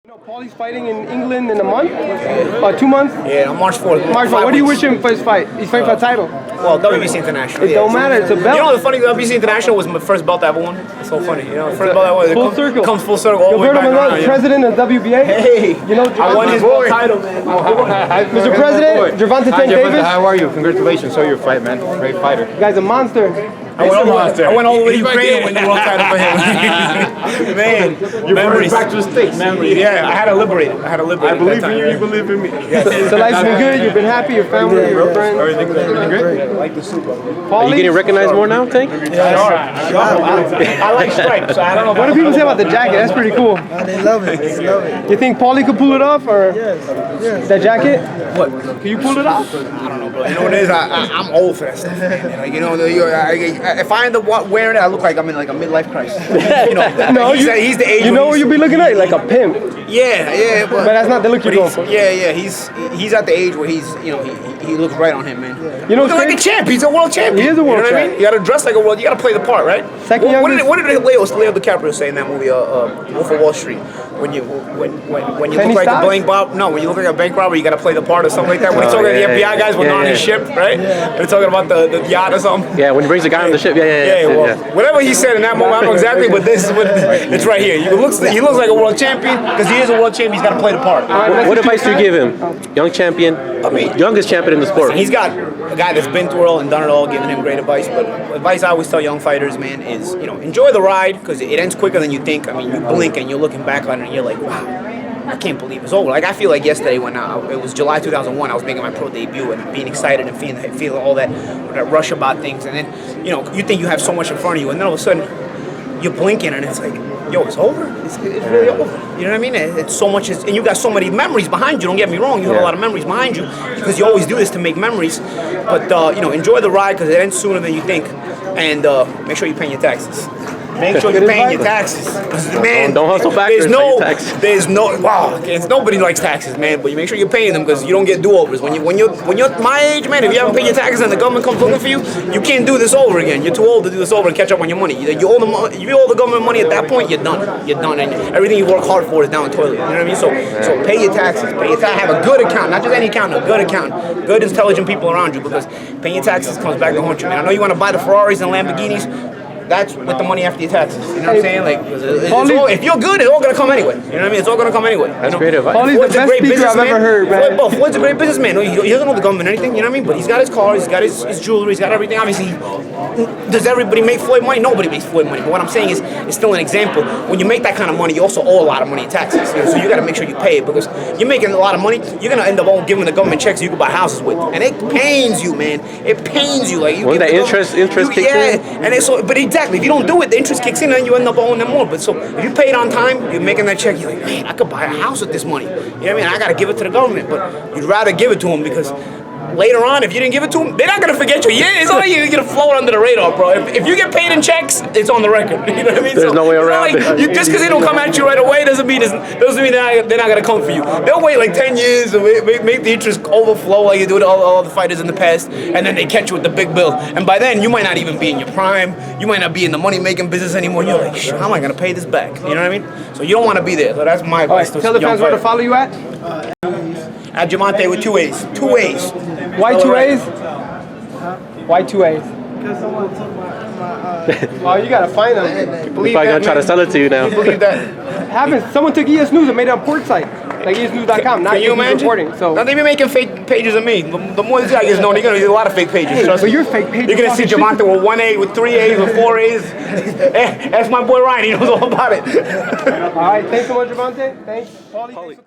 You know, Paulie's fighting in England in a month? 2 months? Yeah, on March 4th. March 4th. What do you wish him for his fight? He's fighting for a title. Well, WBC International. It don't matter. It's a belt. You know the funny, WBC International was my first belt I ever won. It's so funny. You know, the first belt I won. Full circle. Comes full circle all the way Gervonta back around. President of WBA. Hey, you know, I won his world title, man. Mr. President, Gervonta Davis. How are you? Congratulations on your fight, man. Great fighter. You guys a monster. I went all the way to Ukraine and win the world title for him. Man, you brought it back to the States. Memories. Yeah, I had to liberate it. I believe in you. You believe in me. So life's been good. You've been happy. Your family, your friends. Everything's been great. Are you getting recognized more now, Tank? I like stripes, so I don't know. What do people say about the jacket? That's pretty cool. They love it. They love it. You think Paulie could pull it off, or Yes. that jacket? What? Can you pull it off? I don't know, bro. You know what it is? I'm old for that stuff, man. Like, you know, if I end up wearing it, I look like I'm in like a midlife crisis. You know, No, he's the age. You know what you'll be looking at? Like a pimp. Yeah, But that's not the look you're going for. Yeah, he's at the age where he's, you know, he looks right on him, man. You know, looking like a champ. He's a world champion. He is a world You know what I mean? champ. You gotta dress like a world. You gotta play the part, right? Second What youngest. did Leo DiCaprio say in that movie, Wolf of Wall Street? When you Penny look like stocks? a bank robber, no, when you look like a bank robber, you gotta play the part or something like that. When he's talking to the FBI guys when they're on his ship, right? They're talking about the yacht or something. Yeah, when he brings the guy on the ship. Well, whatever he said in that moment, I don't know exactly, but this is what it's right here. He looks like a world champion because he is a world champion. He's got to play the part. What advice do you give him? Young champion, youngest champion in the sport. He's got a guy that's been through it all and done it all, giving him great advice. But advice I always tell young fighters, man, is, you know, enjoy the ride because it ends quicker than you think. I mean, you blink and you're looking back on it and you're like, wow. I can't believe it's over. Like, I feel like yesterday when it was July 2001, I was making my pro debut and being excited and feeling all that rush about things. And then, you know, you think you have so much in front of you, and then all of a sudden, you're blinking and it's like, yo, it's over. It's really over. You know what I mean? It's so much, and you got so many memories behind you. Don't get me wrong. You have a lot of memories behind you because you always do this to make memories. But you know, enjoy the ride because it ends sooner than you think, and make sure you're paying your taxes. Make sure you're paying your taxes. Man, don't hustle backwards. Nobody likes taxes, man. But you make sure you're paying them because you don't get do-overs. When you're my age, man, if you haven't paid your taxes and the government comes looking for you can't do this over again. You're too old to do this over and catch up on your money. You owe the government money at that point, you're done. You're done, and everything you work hard for is down the toilet. You know what I mean? So pay your taxes. Have a good account, not just any account, a good account. Good, intelligent people around you because paying your taxes comes back to haunt you, man. I know you want to buy the Ferraris and Lamborghinis. That's with the money after your taxes. You know what I'm saying? Like, if you're good, it's all gonna come anyway. You know what I mean? It's all gonna come anyway. That's great advice. Paulie's the best speaker I've ever heard, man. Floyd's a great businessman. He doesn't owe the government anything. You know what I mean? But he's got his car, he's got his jewelry, he's got everything. Obviously, does everybody make Floyd money? Nobody makes Floyd money. But what I'm saying is, it's still an example. When you make that kind of money, you also owe a lot of money in taxes. You know? So you got to make sure you pay it because you're making a lot of money. You're gonna end up all giving the government checks you can buy houses with, and it pains you, man. It pains you. Like you When that interest kicks in. and it's so. But exactly, if you don't do it, the interest kicks in, and you end up owing them more. But so if you pay it on time, you're making that check. You're like, man, I could buy a house with this money. You know what I mean? I got to give it to the government, but you'd rather give it to them because later on, if you didn't give it to them, they're not gonna forget you. Yeah, it's not like you're gonna float under the radar, bro. If you get paid in checks, it's on the record. You know what I mean? There's no way around it. Just because they don't come at you right away doesn't mean they're not gonna come for you. They'll wait like 10 years to make the interest overflow like you do with all the fighters in the past, and then they catch you with the big bill. And by then, you might not even be in your prime. You might not be in the money-making business anymore. You're like, how am I gonna pay this back? You know what I mean? So you don't want to be there. So that's my advice. Tell the fans where to follow you at. At Gervonta with 2 A's. 2 A's. Why 2 A's? Why 2 A's? Because someone took my Oh, you gotta find them. We're probably gonna try to sell it to you now. Believe that. Happens. Someone took ES News and made it a pork site, like ESNews.com. Not Can you ES News imagine? reporting. So now they be making fake pages of me. The more these guys know, they're gonna do a lot of fake pages. Hey, Trust but me. your fake page You're gonna see is talking Gervonta with 1 A, with 3 A's, with 4 A's. Ask my boy Ryan. He knows all about it. All right. Thanks so much, Gervonta. Thanks, Paulie.